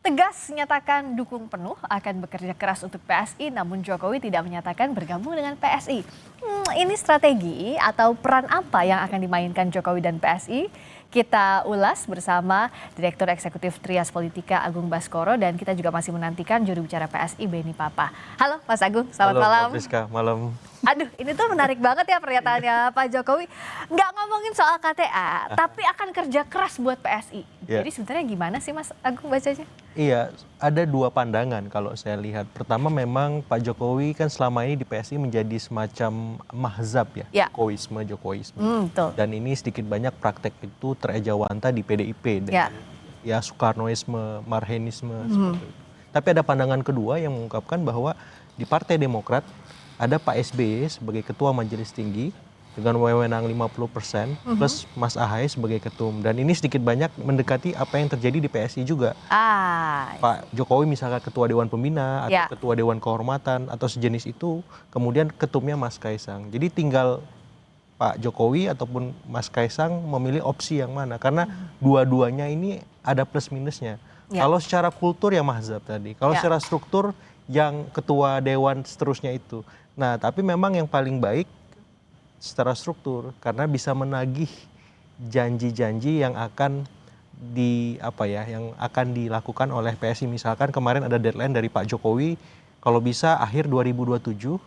tegas menyatakan dukung penuh akan bekerja keras untuk PSI, namun Jokowi tidak menyatakan bergabung dengan PSI. Ini strategi atau peran apa yang akan dimainkan Jokowi dan PSI? Kita ulas bersama Direktur Eksekutif Trias Politika Agung Baskoro, dan kita juga masih menantikan juru bicara PSI Beni Papa. Halo Mas Agung, selamat malam. Halo Friska, malam. Aduh, ini tuh menarik banget ya pernyataannya Pak Jokowi. Nggak ngomongin soal KTA, tapi akan kerja keras buat PSI. Ya. Jadi sebenarnya gimana sih Mas Agung bacanya? Iya, ada dua pandangan kalau saya lihat. Pertama, memang Pak Jokowi kan selama ini di PSI menjadi semacam mahzab ya, Ya. Jokowisme. Betul. Dan ini sedikit banyak praktek itu terejawanta di PDIP Ya. dengan ya Soekarnoisme, Marhenisme seperti itu. Tapi ada pandangan kedua yang mengungkapkan bahwa di Partai Demokrat ada Pak SBY sebagai Ketua Majelis Tinggi dengan wewenang 50% plus Mas Ahaye sebagai ketum. Dan ini sedikit banyak mendekati apa yang terjadi di PSI juga. Pak Jokowi misalkan Ketua Dewan Pembina atau Ya. Ketua Dewan Kehormatan atau sejenis itu, kemudian ketumnya Mas Kaisang. Jadi tinggal Pak Jokowi ataupun Mas Kaisang memilih opsi yang mana. Karena dua-duanya ini ada plus minusnya. Ya. Kalau secara kultur ya mahzab tadi. Kalau Ya. secara struktur yang ketua dewan seterusnya itu. Nah, tapi memang yang paling baik secara struktur karena bisa menagih janji-janji yang akan yang akan dilakukan oleh PSI. Misalkan kemarin ada deadline dari Pak Jokowi, kalau bisa akhir 2027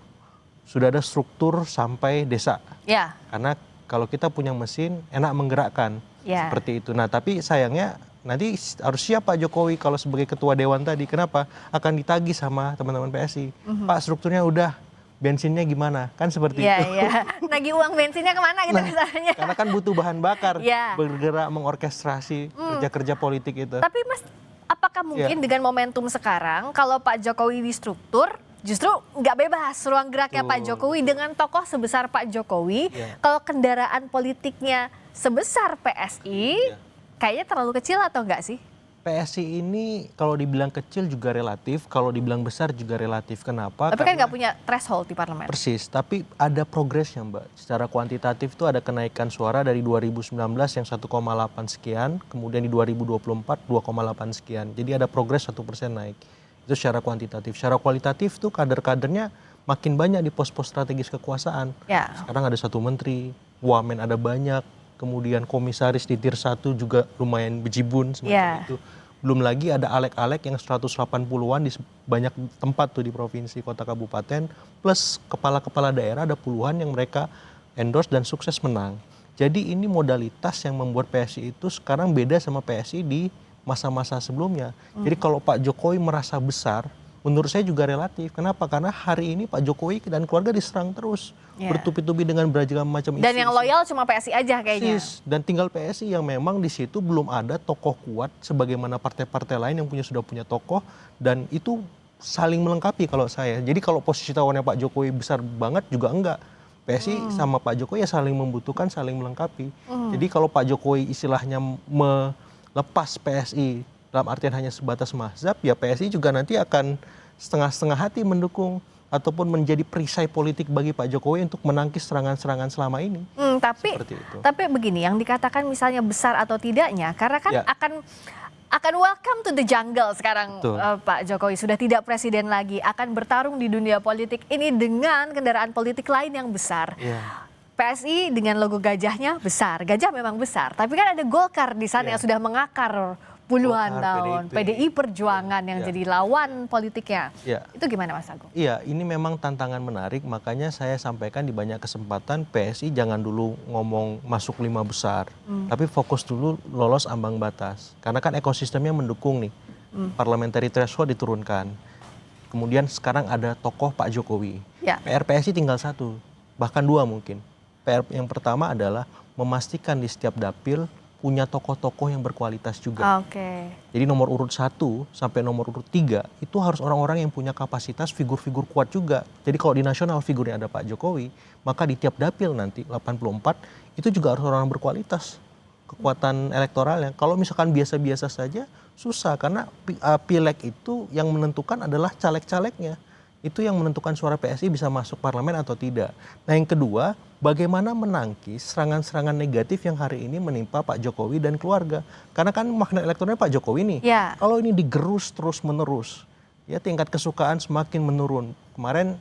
sudah ada struktur sampai desa. Ya. Karena kalau kita punya mesin enak menggerakkan. Ya. Seperti itu. Nah, tapi sayangnya nanti harus siap Pak Jokowi kalau sebagai ketua dewan tadi. Kenapa? Akan ditagih sama teman-teman PSI. Pak, strukturnya udah, bensinnya gimana? Kan seperti itu. Iya. Nagih uang bensinnya kemana gitu misalnya. Karena kan butuh bahan bakar. Ya. Bergerak mengorkestrasi kerja-kerja politik itu. Tapi Mas, apakah mungkin dengan momentum sekarang kalau Pak Jokowi di struktur justru nggak bebas ruang geraknya Pak Jokowi dengan tokoh sebesar Pak Jokowi? Ya. Kalau kendaraan politiknya sebesar PSI, kayaknya terlalu kecil atau enggak sih? PSI ini kalau dibilang kecil juga relatif, kalau dibilang besar juga relatif. Kenapa? Tapi kan nggak punya threshold di parlemen. Persis, tapi ada progresnya Mbak. Secara kuantitatif itu ada kenaikan suara dari 2019 yang 1,8 sekian, kemudian di 2024 2,8 sekian. Jadi ada progres 1% naik. Itu secara kuantitatif. Secara kualitatif tuh kader-kadernya makin banyak di pos-pos strategis kekuasaan. Ya. Sekarang ada 1 menteri, wamen ada banyak, kemudian komisaris di tier 1 juga lumayan bejibun semacam itu. Belum lagi ada alek-alek yang 180-an di banyak tempat tuh di provinsi, kota, kabupaten, plus kepala-kepala daerah ada puluhan yang mereka endorse dan sukses menang. Jadi ini modalitas yang membuat PSI itu sekarang beda sama PSI di masa-masa sebelumnya. Jadi kalau Pak Jokowi merasa besar, menurut saya juga relatif. Kenapa? Karena hari ini Pak Jokowi dan keluarga diserang terus. Bertubi-tubi dengan beragam macam isu. Dan yang loyal cuma PSI aja kayaknya. Dan tinggal PSI yang memang di situ belum ada tokoh kuat sebagaimana partai-partai lain yang sudah punya tokoh, dan itu saling melengkapi kalau saya. Jadi kalau posisi tawarnya Pak Jokowi besar banget juga enggak. PSI sama Pak Jokowi ya saling membutuhkan, saling melengkapi. Jadi kalau Pak Jokowi istilahnya melepas PSI dalam artian hanya sebatas mahzab, ya PSI juga nanti akan setengah-setengah hati mendukung ataupun menjadi perisai politik bagi Pak Jokowi untuk menangkis serangan-serangan selama ini. Tapi begini, yang dikatakan misalnya besar atau tidaknya, karena kan akan welcome to the jungle sekarang. Pak Jokowi sudah tidak presiden lagi, akan bertarung di dunia politik ini dengan kendaraan politik lain yang besar. PSI dengan logo gajahnya besar, gajah memang besar, tapi kan ada Golkar di sana yang sudah mengakar puluhan tahun, PDI Perjuangan yang jadi lawan politiknya. Itu gimana Mas Agung? Iya, ini memang tantangan menarik, makanya saya sampaikan di banyak kesempatan PSI jangan dulu ngomong masuk 5 besar, tapi fokus dulu lolos ambang batas. Karena kan ekosistemnya mendukung nih, parliamentary threshold diturunkan. Kemudian sekarang ada tokoh Pak Jokowi. PR PSI tinggal 1, bahkan 2 mungkin. PR yang pertama adalah memastikan di setiap dapil punya tokoh-tokoh yang berkualitas juga. Jadi nomor urut 1 sampai nomor urut 3 itu harus orang-orang yang punya kapasitas, figur-figur kuat juga. Jadi kalau di nasional figurnya ada Pak Jokowi, maka di tiap dapil nanti 84 itu juga harus orang berkualitas. Kekuatan elektoralnya. Kalau misalkan biasa-biasa saja susah, karena pileg itu yang menentukan adalah caleg-calegnya. Itu yang menentukan suara PSI bisa masuk parlemen atau tidak. Nah yang kedua, bagaimana menangkis serangan-serangan negatif yang hari ini menimpa Pak Jokowi dan keluarga. Karena kan magnet elektoralnya Pak Jokowi nih. Ya. Kalau ini digerus terus-menerus, ya tingkat kesukaan semakin menurun. Kemarin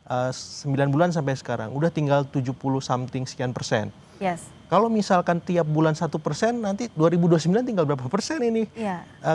9 bulan sampai sekarang, udah tinggal 70 something sekian persen. Yes. Kalau misalkan tiap bulan 1%, nanti 2029 tinggal berapa persen ini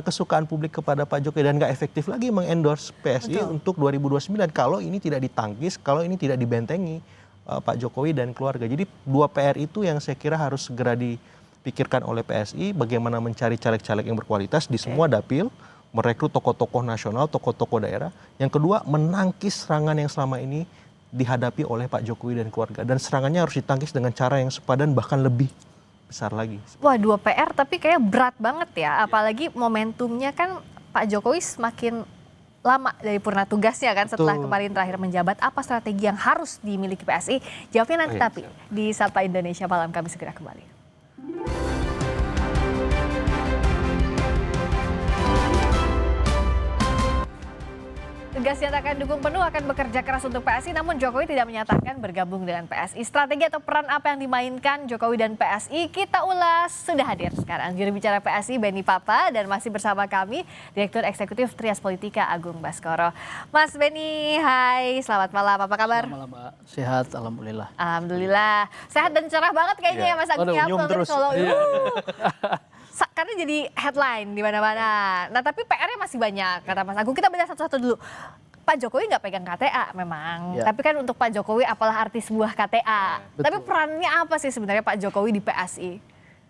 kesukaan publik kepada Pak Jokowi, dan nggak efektif lagi mengendorse PSI untuk 2029 kalau ini tidak ditangkis, kalau ini tidak dibentengi Pak Jokowi dan keluarga. Jadi 2 PR itu yang saya kira harus segera dipikirkan oleh PSI, bagaimana mencari caleg-caleg yang berkualitas di semua dapil, merekrut tokoh-tokoh nasional, tokoh-tokoh daerah. Yang kedua, menangkis serangan yang selama ini dihadapi oleh Pak Jokowi dan keluarga, dan serangannya harus ditangkis dengan cara yang sepadan bahkan lebih besar lagi. Wah, 2 PR tapi kayak berat banget ya, apalagi momentumnya kan Pak Jokowi semakin lama dari purna tugasnya kan setelah kemarin terakhir menjabat. Apa strategi yang harus dimiliki PSI? Jawabnya nanti tapi di Sapa Indonesia Malam, kami segera kembali. Tegas nyatakan dukung penuh akan bekerja keras untuk PSI, namun Jokowi tidak menyatakan bergabung dengan PSI. Strategi atau peran apa yang dimainkan Jokowi dan PSI? Kita ulas, sudah hadir sekarang juru bicara PSI Benny Papa, dan masih bersama kami Direktur Eksekutif Trias Politika Agung Baskoro. Mas Benny, hai, selamat malam, apa kabar? Selamat malam Mbak, sehat alhamdulillah. Alhamdulillah, sehat dan cerah banget kayaknya ya Mas Agung. Karena jadi headline di mana-mana. Nah tapi PR-nya masih banyak kata Mas Agung. Kita bedah satu-satu dulu. Pak Jokowi nggak pegang KTA memang. Tapi kan untuk Pak Jokowi apalah arti sebuah KTA. Tapi perannya apa sih sebenarnya Pak Jokowi di PSI?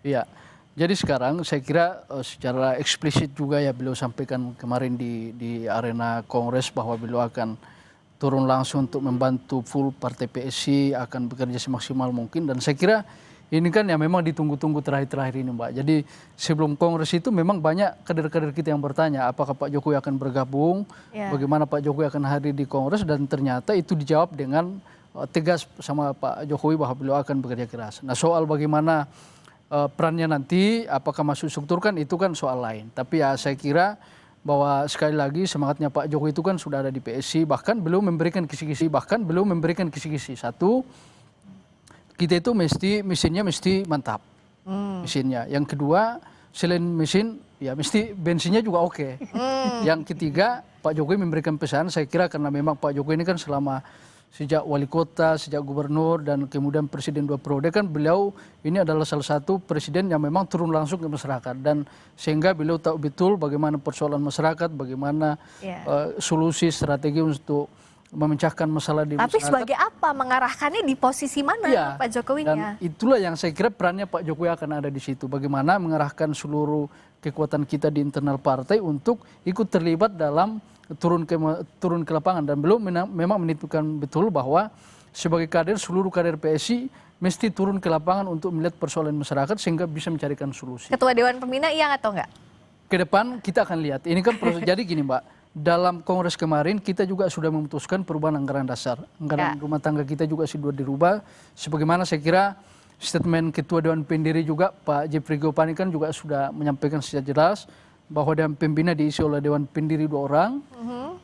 Iya. Jadi sekarang saya kira secara eksplisit juga ya beliau sampaikan kemarin di arena Kongres bahwa beliau akan turun langsung untuk membantu full partai PSI, akan bekerja semaksimal mungkin, dan saya kira ini kan yang memang ditunggu-tunggu terakhir-terakhir ini Mbak. Jadi sebelum Kongres itu memang banyak kader-kader kita yang bertanya apakah Pak Jokowi akan bergabung, bagaimana Pak Jokowi akan hadir di Kongres, dan ternyata itu dijawab dengan tegas sama Pak Jokowi bahwa beliau akan bekerja keras. Nah soal bagaimana perannya nanti, apakah masuk struktur kan itu kan soal lain. Tapi ya saya kira bahwa sekali lagi semangatnya Pak Jokowi itu kan sudah ada di PSI, bahkan belum memberikan kisi-kisi. Satu, kita itu mesinnya mesti mantap, mesinnya. Yang kedua, selain mesin, ya mesti bensinnya juga oke. Yang ketiga, Pak Jokowi memberikan pesan, saya kira karena memang Pak Jokowi ini kan selama sejak wali kota, sejak gubernur, dan kemudian presiden 2 periode kan beliau ini adalah salah satu presiden yang memang turun langsung ke masyarakat. Dan sehingga beliau tahu betul bagaimana persoalan masyarakat, bagaimana solusi strategi untuk memecahkan masalah di masyarakat. Tapi sebagai apa? Mengarahkannya di posisi mana Pak Jokowinya? Dan itulah yang saya kira perannya Pak Jokowi akan ada di situ. Bagaimana mengarahkan seluruh kekuatan kita di internal partai untuk ikut terlibat dalam turun ke lapangan. Dan belum memang menentukan betul bahwa sebagai kader, seluruh kader PSI mesti turun ke lapangan untuk melihat persoalan masyarakat sehingga bisa mencarikan solusi. Ketua Dewan Pembina iya atau enggak? Ke depan kita akan lihat. Ini kan proses. Jadi gini Mbak, dalam Kongres kemarin kita juga sudah memutuskan perubahan anggaran dasar. Anggaran rumah tangga kita juga sudah dirubah. Sebagaimana saya kira statement Ketua Dewan Pendiri juga Pak Jeffrey Gopani kan juga sudah menyampaikan secara jelas bahwa Dewan Pembina diisi oleh Dewan Pendiri 2 orang,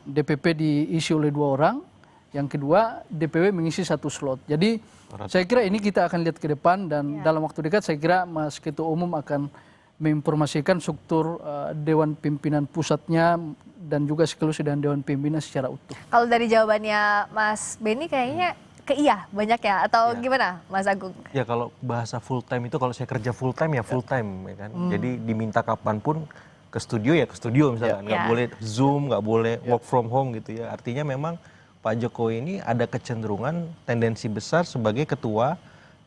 DPP diisi oleh 2 orang, yang kedua DPW mengisi 1 slot. Jadi saya kira ini kita akan lihat ke depan, dan dalam waktu dekat saya kira Mas Ketua Umum akan menginformasikan struktur Dewan Pimpinan Pusatnya dan juga sekaligus dan Dewan Pimpinan secara utuh. Kalau dari jawabannya Mas Benny kayaknya banyak ya, atau gimana Mas Agung? Ya kalau bahasa full time itu, kalau saya kerja full time ya full time ya kan. Jadi diminta kapanpun ke studio ya ke studio misalkan, nggak boleh Zoom, nggak boleh work from home gitu ya. Artinya memang Pak Jokowi ini ada kecenderungan tendensi besar sebagai ketua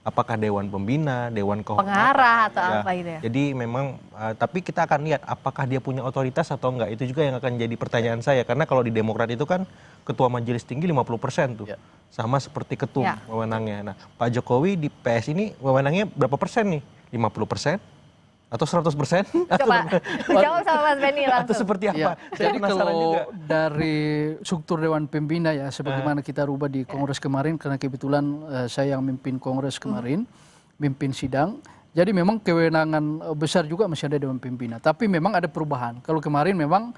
apakah Dewan Pembina, Dewan Kehormatan, pengarah atau apa gitu ya. Jadi memang tapi kita akan lihat apakah dia punya otoritas atau enggak. Itu juga yang akan jadi pertanyaan saya, karena kalau di Demokrat itu kan ketua majelis tinggi 50% tuh. Sama seperti ketum wewenangnya. Nah, Pak Jokowi di PS ini wewenangnya berapa persen nih? 50%? Atau 100%? Coba jawab sama Mas Benny langsung. Atau seperti apa? Jadi kalau dari struktur Dewan Pembina ya, sebagaimana kita rubah di Kongres kemarin, karena kebetulan saya yang memimpin Kongres kemarin, memimpin sidang. Jadi memang kewenangan besar juga masih ada Dewan Pembina. Tapi memang ada perubahan. Kalau kemarin memang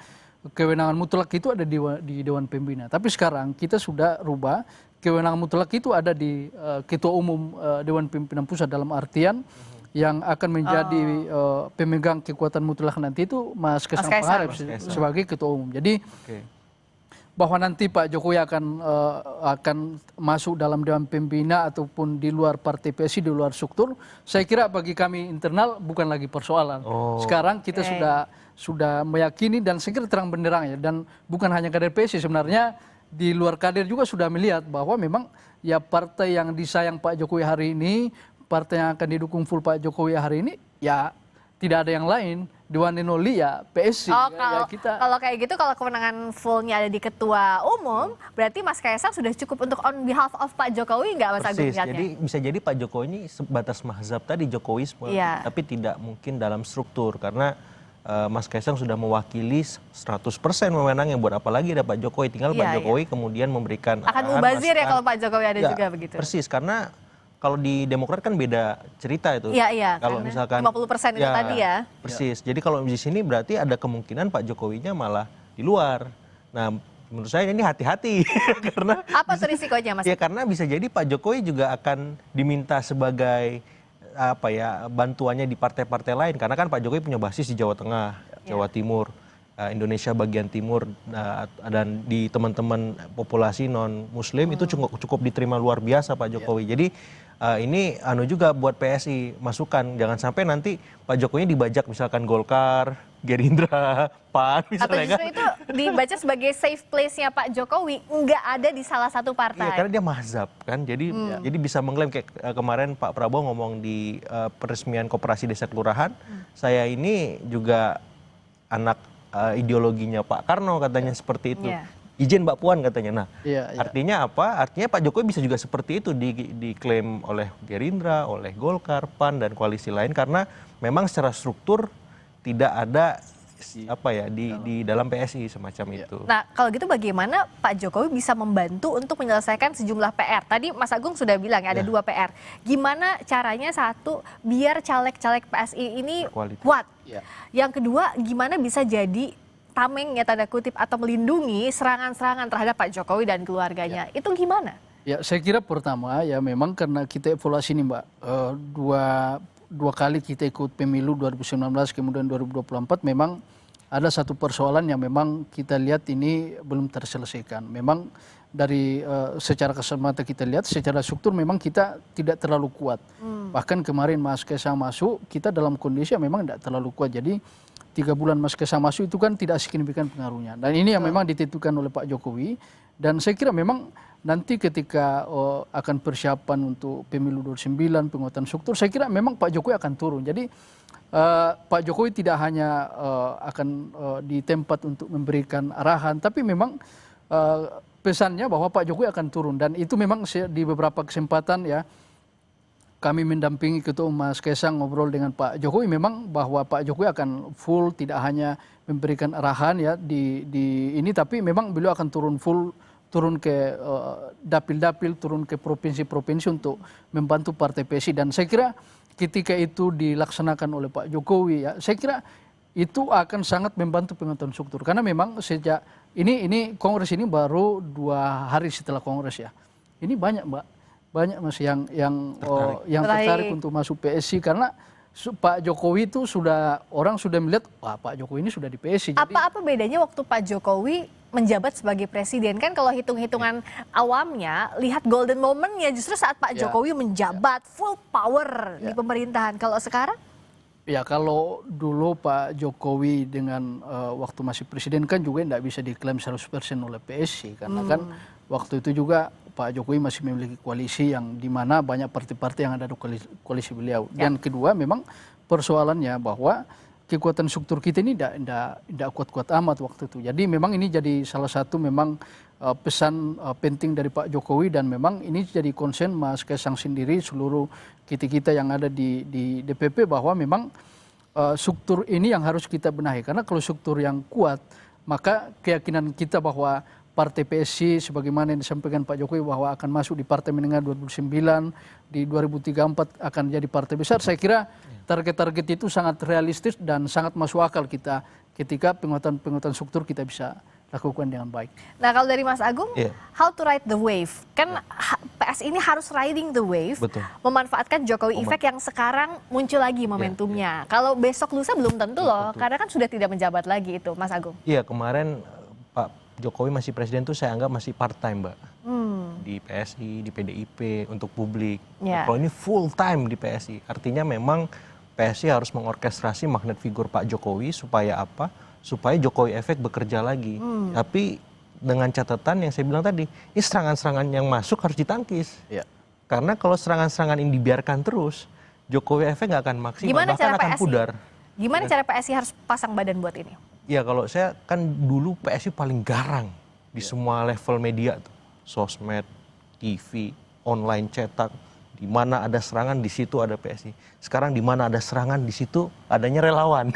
kewenangan mutlak itu ada di Dewan Pembina. Tapi sekarang kita sudah rubah kewenangan mutlak itu ada di Ketua Umum Dewan Pimpinan Pusat, dalam artian yang akan menjadi pemegang kekuatan mutlak nanti itu Mas Kaisang Pangarep sebagai Ketua Umum. Jadi bahwa nanti Pak Jokowi akan masuk dalam Dewan Pembina ataupun di luar partai PSI, di luar struktur, saya kira bagi kami internal bukan lagi persoalan. Sekarang kita sudah meyakini dan saya kira terang benderang ya, dan bukan hanya kader PSI, sebenarnya di luar kader juga sudah melihat bahwa memang ya partai yang disayang Pak Jokowi hari ini, partai yang akan didukung full Pak Jokowi hari ini, ya tidak ada yang lain. The one and only ya PSI. Kalau kayak gitu, kalau kewenangan fullnya ada di Ketua Umum, berarti Mas Kaisang sudah cukup untuk on behalf of Pak Jokowi nggak, Mas Agung? Jadi bisa jadi Pak Jokowi ini sebatas mazhab tadi, Jokowisme, tapi tidak mungkin dalam struktur, karena Mas Kaisang sudah mewakili 100% wewenangnya, buat apa lagi ada Pak Jokowi, tinggal Pak Jokowi kemudian memberikan akan mubazir ya kalau Pak Jokowi ada juga begitu. Persis, karena kalau di Demokrat kan beda cerita itu. Iya, kalau misalkan 50% itu tadi ya. Persis. Jadi kalau di sini berarti ada kemungkinan Pak Jokowinya malah di luar. Nah, menurut saya ini hati-hati karena apa tuh risikonya, Mas? Ya karena bisa jadi Pak Jokowi juga akan diminta sebagai bantuannya di partai-partai lain, karena kan Pak Jokowi punya basis di Jawa Tengah, Jawa Timur, Indonesia bagian timur, dan di teman-teman populasi non Muslim itu cukup diterima luar biasa Pak Jokowi. Jadi ini juga buat PSI masukan, jangan sampai nanti Pak Jokowi dibajak misalkan Golkar, Gerindra, PAN misalnya. Atau justru itu dibaca sebagai safe place-nya Pak Jokowi, nggak ada di salah satu partai. Iya, karena dia mazhab kan, jadi bisa mengklaim kayak kemarin Pak Prabowo ngomong di peresmian Koperasi Desa Kelurahan, saya ini juga anak ideologinya Pak Karno, katanya seperti itu. Izin Mbak Puan katanya. Nah, artinya apa? Artinya Pak Jokowi bisa juga seperti itu diklaim oleh Gerindra, oleh Golkar, PAN dan koalisi lain, karena memang secara struktur tidak ada di dalam PSI semacam itu. Nah, kalau gitu bagaimana Pak Jokowi bisa membantu untuk menyelesaikan sejumlah PR? Tadi Mas Agung sudah bilang ada 2 PR. Gimana caranya, satu, biar caleg-caleg PSI ini kuat. Yang kedua, gimana bisa jadi tameng ya, tanda kutip, atau melindungi serangan-serangan terhadap Pak Jokowi dan keluarganya. Itu gimana? Ya, saya kira pertama ya memang karena kita evaluasi nih Mbak, dua kali kita ikut pemilu 2019 kemudian 2024, memang ada satu persoalan yang memang kita lihat ini belum terselesaikan. Memang dari secara kesemata kita lihat, secara struktur memang kita tidak terlalu kuat. Bahkan kemarin Mas Kaisang masuk, kita dalam kondisi yang memang tidak terlalu kuat. Jadi 3 bulan Mas Kaisang masuk itu kan tidak signifikan pengaruhnya. Dan ini yang memang ditentukan oleh Pak Jokowi. Dan saya kira memang nanti ketika akan persiapan untuk pemilu 2029, penguatan struktur, saya kira memang Pak Jokowi akan turun. Jadi Pak Jokowi tidak hanya akan di tempat untuk memberikan arahan, tapi memang pesannya bahwa Pak Jokowi akan turun. Dan itu memang di beberapa kesempatan ya, kami mendampingi Ketua Umum Mas Kaisang ngobrol dengan Pak Jokowi, memang bahwa Pak Jokowi akan full, tidak hanya memberikan arahan ya di ini, tapi memang beliau akan turun ke dapil-dapil, turun ke provinsi-provinsi untuk membantu partai PSI. Dan saya kira ketika itu dilaksanakan oleh Pak Jokowi ya, saya kira itu akan sangat membantu pengetahuan struktur. Karena memang sejak ini kongres ini baru 2 hari setelah kongres ya. Ini banyak Mas yang tertarik untuk masuk PSI, karena Pak Jokowi itu orang sudah melihat, wah Pak Jokowi ini sudah di PSI. Apa bedanya waktu Pak Jokowi menjabat sebagai presiden? Kan kalau hitung-hitungan awamnya, lihat golden momentnya justru saat Pak Jokowi menjabat full power di pemerintahan. Kalau sekarang? Ya kalau dulu Pak Jokowi dengan waktu masih presiden kan juga tidak bisa diklaim 100% oleh PSI. Karena kan waktu itu juga Pak Jokowi masih memiliki koalisi yang dimana banyak partai-partai yang ada di koalisi beliau. Dan kedua memang persoalannya bahwa kekuatan struktur kita ini tidak kuat-kuat amat waktu itu. Jadi memang ini jadi salah satu memang pesan penting dari Pak Jokowi, dan memang ini jadi concern Mas Kaisang sendiri, seluruh kita yang ada di DPP, bahwa memang struktur ini yang harus kita benahi. Karena kalau struktur yang kuat, maka keyakinan kita bahwa Partai PSI sebagaimana yang disampaikan Pak Jokowi bahwa akan masuk di Partai Menengah 2009, di 2034 akan jadi partai besar, saya kira target-target itu sangat realistis dan sangat masuk akal kita ketika penguatan struktur kita bisa lakukan dengan baik. Nah kalau dari Mas Agung, how to ride the wave? Kan PSI ini harus riding the wave, memanfaatkan Jokowi Effect yang sekarang muncul lagi momentumnya. Kalau besok lusa belum tentu loh, karena kan sudah tidak menjabat lagi itu, Mas Agung. Iya, kemarin Pak Jokowi masih presiden tuh saya anggap masih part time, Mbak. Di PSI, di PDIP, untuk publik. Kalau ini full time di PSI, artinya memang PSI harus mengorkestrasi magnet figur Pak Jokowi supaya apa? Supaya Jokowi Efek bekerja lagi. Tapi dengan catatan yang saya bilang tadi, ini serangan-serangan yang masuk harus ditangkis. Karena kalau serangan-serangan ini dibiarkan terus, Jokowi Efek nggak akan maksimal, bahkan akan pudar. Gimana cara PSI harus pasang badan buat ini? Ya kalau saya kan dulu PSI paling garang di semua level media tuh. Sosmed, TV, online cetak. Di mana ada serangan, di situ ada PSI. Sekarang di mana ada serangan, di situ adanya relawan.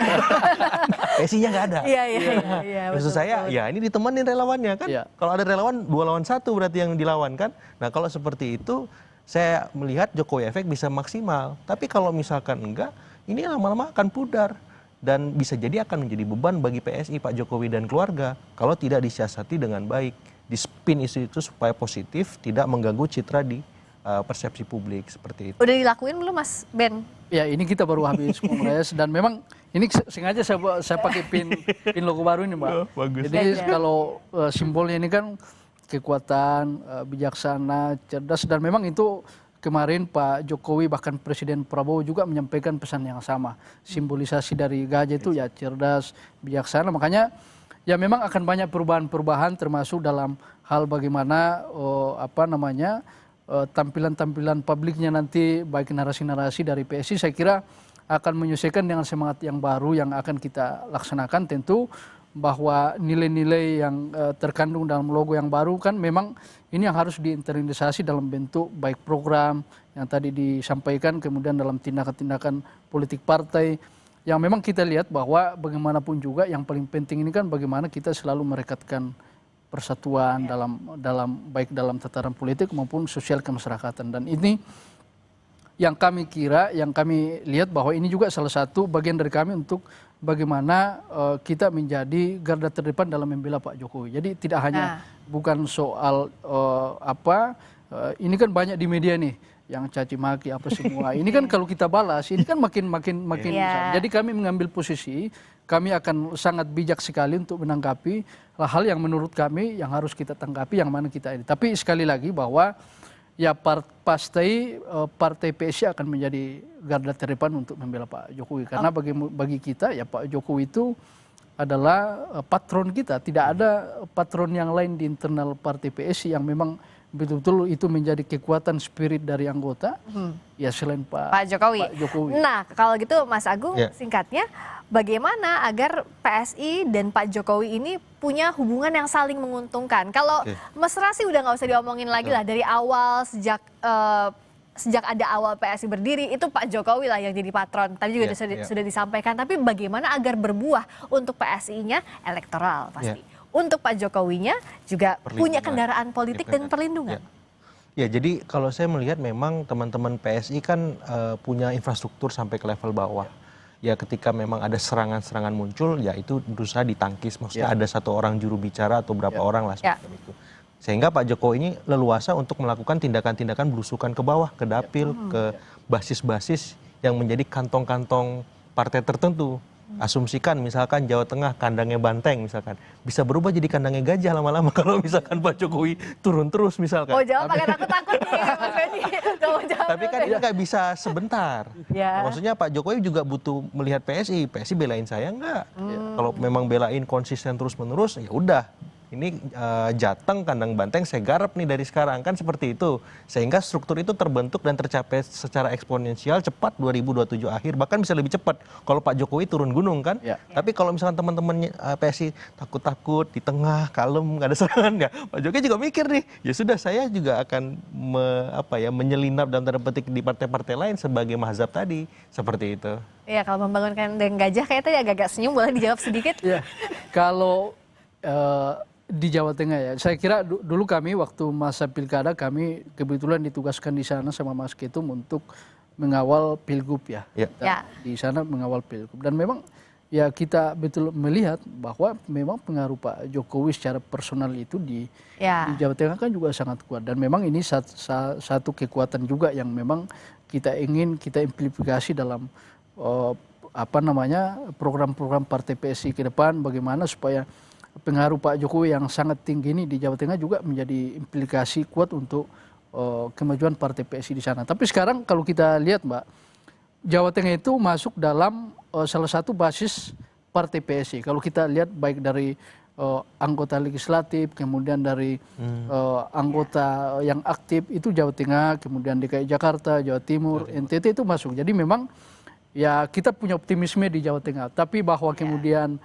PSI-nya nggak ada. Iya. Maksud saya, ya ini ditemenin relawannya kan. Kalau ada relawan 2 lawan 1 berarti yang dilawan kan. Nah kalau seperti itu, saya melihat Jokowi Efek bisa maksimal. Tapi kalau misalkan enggak, ini lama-lama akan pudar. Dan bisa jadi akan menjadi beban bagi PSI, Pak Jokowi dan keluarga. Kalau tidak disiasati dengan baik. Di spin isu itu supaya positif, tidak mengganggu citra di persepsi publik seperti itu. Udah dilakuin belum Mas Ben? Ya ini kita baru habis kongres dan memang ini sengaja saya pakai pin logo baru ini Mbak. Bagus. Jadi kalau simbolnya ini kan kekuatan, bijaksana, cerdas dan memang itu kemarin Pak Jokowi bahkan Presiden Prabowo juga menyampaikan pesan yang sama. Simbolisasi dari gajah itu ya cerdas, bijaksana. Makanya ya memang akan banyak perubahan-perubahan termasuk dalam hal bagaimana tampilan-tampilan publiknya nanti baik narasi-narasi dari PSI saya kira akan menyesuaikan dengan semangat yang baru yang akan kita laksanakan tentu bahwa nilai-nilai yang terkandung dalam logo yang baru kan memang ini yang harus diinternalisasi dalam bentuk baik program yang tadi disampaikan kemudian dalam tindakan-tindakan politik partai yang memang kita lihat bahwa bagaimanapun juga yang paling penting ini kan bagaimana kita selalu merekatkan persatuan baik dalam tataran politik maupun sosial kemasyarakatan dan ini yang kami lihat bahwa ini juga salah satu bagian dari kami untuk bagaimana kita menjadi garda terdepan dalam membela Pak Jokowi. Jadi tidak hanya bukan soal ini kan banyak di media nih yang caci maki apa semua. Ini kan kalau kita balas ini kan makin jadi kami mengambil posisi kami akan sangat bijak sekali untuk menanggapi hal yang menurut kami yang harus kita tanggapi yang mana kita ini. Tapi sekali lagi bahwa ya pasti partai PSI akan menjadi garda terdepan untuk membela Pak Jokowi karena bagi kita ya Pak Jokowi itu adalah patron kita. Tidak ada patron yang lain di internal partai PSI yang memang betul-betul itu menjadi kekuatan spirit dari anggota ya selain Pak Jokowi. Nah kalau gitu Mas Agung singkatnya bagaimana agar PSI dan Pak Jokowi ini punya hubungan yang saling menguntungkan. Kalau mesra sih udah nggak usah diomongin lagi lah dari awal sejak ada awal PSI berdiri itu Pak Jokowi lah yang jadi patron. Tadi juga sudah disampaikan. Tapi bagaimana agar berbuah untuk PSI-nya elektoral pasti. Untuk Pak Jokowinya juga punya kendaraan politik dan perlindungan. Ya jadi kalau saya melihat memang teman-teman PSI kan punya infrastruktur sampai ke level bawah. Ya ketika memang ada serangan-serangan muncul ya itu berusaha ditangkis. Maksudnya ada satu orang juru bicara atau berapa orang lah semacam itu. Sehingga Pak Jokowi ini leluasa untuk melakukan tindakan-tindakan belusukan ke bawah, ke dapil, ke basis-basis yang menjadi kantong-kantong partai tertentu. Asumsikan misalkan Jawa Tengah kandangnya banteng misalkan bisa berubah jadi kandangnya gajah lama-lama kalau misalkan Pak Jokowi turun terus misalkan. Oh jawab pakai takut-takut nih Mas Benny. Tapi kan ini nggak bisa sebentar. Maksudnya Pak Jokowi juga butuh melihat PSI belain saya nggak. Kalau memang belain konsisten terus-menerus ya udah. Ini Jateng kandang banteng saya garap nih dari sekarang kan seperti itu sehingga struktur itu terbentuk dan tercapai secara eksponensial cepat 2027 akhir bahkan bisa lebih cepat kalau Pak Jokowi turun gunung kan tapi kalau misalkan teman-teman PSI takut-takut di tengah kalem nggak ada serangan nggak Pak Jokowi juga mikir nih ya sudah saya juga akan menyelinap dalam tanda petik di partai-partai lain sebagai mazhab tadi seperti itu. Iya kalau membangunkan dengan gajah kayak tadi agak-agak senyum boleh dijawab sedikit. Kalau di Jawa Tengah ya, saya kira dulu kami waktu masa pilkada kami kebetulan ditugaskan di sana sama Mas Ketum untuk mengawal pilgub ya. Di sana mengawal pilgub dan memang ya kita betul melihat bahwa memang pengaruh Pak Jokowi secara personal itu di Jawa Tengah kan juga sangat kuat, dan memang ini satu kekuatan juga yang memang kita ingin kita implementasi dalam program-program Partai PSI ke depan, bagaimana supaya pengaruh Pak Jokowi yang sangat tinggi ini di Jawa Tengah juga menjadi implikasi kuat untuk kemajuan Partai PSI di sana. Tapi sekarang kalau kita lihat Mbak, Jawa Tengah itu masuk dalam salah satu basis Partai PSI. Kalau kita lihat baik dari anggota legislatif, kemudian dari anggota yang aktif itu Jawa Tengah, kemudian DKI Jakarta, Jawa Timur, NTT itu masuk. Jadi memang ya kita punya optimisme di Jawa Tengah. Tapi bahwa kemudian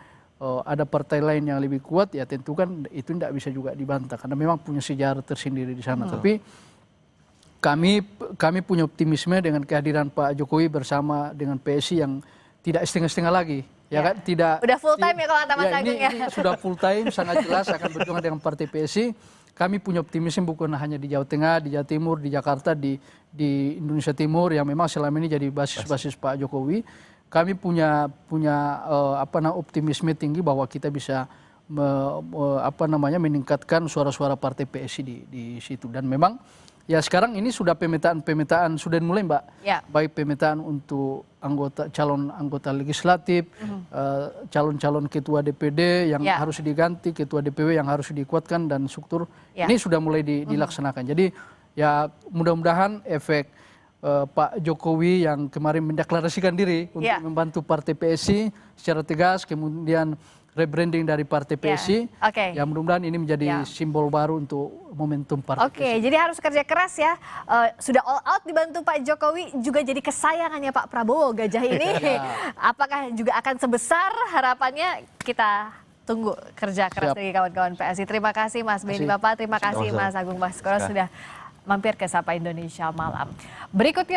ada partai lain yang lebih kuat, ya tentu kan itu tidak bisa juga dibantah karena memang punya sejarah tersendiri di sana. Tapi kami punya optimisme dengan kehadiran Pak Jokowi bersama dengan PSI yang tidak setengah-setengah lagi. Ya kan, tidak. Udah full time ya kalau kata Mas Agung ya. Ini sudah full time, sangat jelas akan berjuang dengan Partai PSI. Kami punya optimisme bukan hanya di Jawa Tengah, di Jawa Timur, di Jakarta, di Indonesia Timur yang memang selama ini jadi basis-basis Pak Jokowi. Kami punya optimisme tinggi bahwa kita bisa meningkatkan suara-suara Partai PSI di situ. Dan memang ya sekarang ini sudah pemetaan sudah mulai Mbak. Baik pemetaan untuk calon anggota legislatif, calon-calon ketua DPD yang harus diganti, ketua DPW yang harus dikuatkan, dan struktur ini sudah mulai dilaksanakan. Jadi ya mudah-mudahan efek Pak Jokowi yang kemarin mendeklarasikan diri untuk membantu Partai PSI secara tegas, kemudian rebranding dari Partai PSI, ya mudah-mudahan ini menjadi simbol baru untuk momentum Partai PSI. Jadi harus kerja keras ya. Sudah all out dibantu Pak Jokowi, juga jadi kesayangannya Pak Prabowo Gajah ini. Apakah juga akan sebesar harapannya? Kita tunggu kerja keras dari kawan-kawan PSI. Terima kasih Mas Benny Bapak, terima kasih Mas Agung Baskoro sudah mampir ke Sapa Indonesia Malam. Berikutnya